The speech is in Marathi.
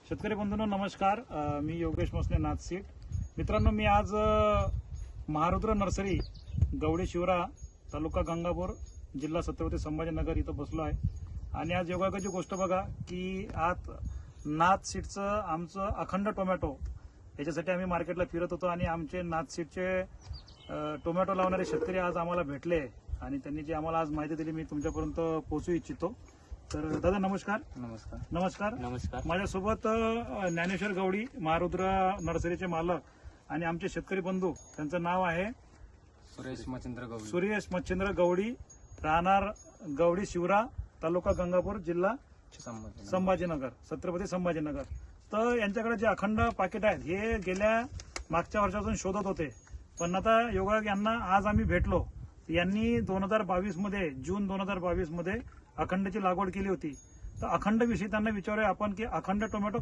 शेतकरी बंधूंनो नमस्कार. मी योगेश मसने नाथसीट. मित्रांनो, मी आज महारुद्र नर्सरी गवडी शिवरा तालुका गंगापूर जिल्हा छत्रपती संभाजीनगर इथं बसलो आहे. आणि आज योगाची गोष्ट बघा की आज नाथसीटचं आमचं अखंड टोमॅटो याच्यासाठी आम्ही मार्केटला फिरत होतो आणि आमचे नाथसीटचे टोमॅटो लावणारे शेतकरी आज आम्हाला भेटले आणि त्यांनी जी आम्हाला आज माहिती दिली मी तुमच्यापर्यंत पोहोचू इच्छितो. तर दादा नमस्कार. नमस्कार. नमस्कार. नमस्कार. माझ्यासोबत ज्ञानेश्वर गवडी महारुद्र नर्सरीचे मालक आणि आमचे शेतकरी बंधू, त्यांचं नाव आहे सुरेश मच्छिंद्र गवळी. सुरेश मच्छिंद्र गवडी, राहणार गवडी शिवरा तालुका गंगापूर जिल्हा संभाजीनगर छत्रपती संभाजीनगर. तर यांच्याकडे जे अखंड पाकिट आहेत हे गेल्या मागच्या वर्षापासून शोधत होते, पण आता योगा यांना आज आम्ही भेटलो. यांनी 2022 मध्ये जून 2022 मध्ये अखंडची लागवड केली होती. तर अखंड विषयी त्यांना विचारूया आपण की अखंड टोमॅटो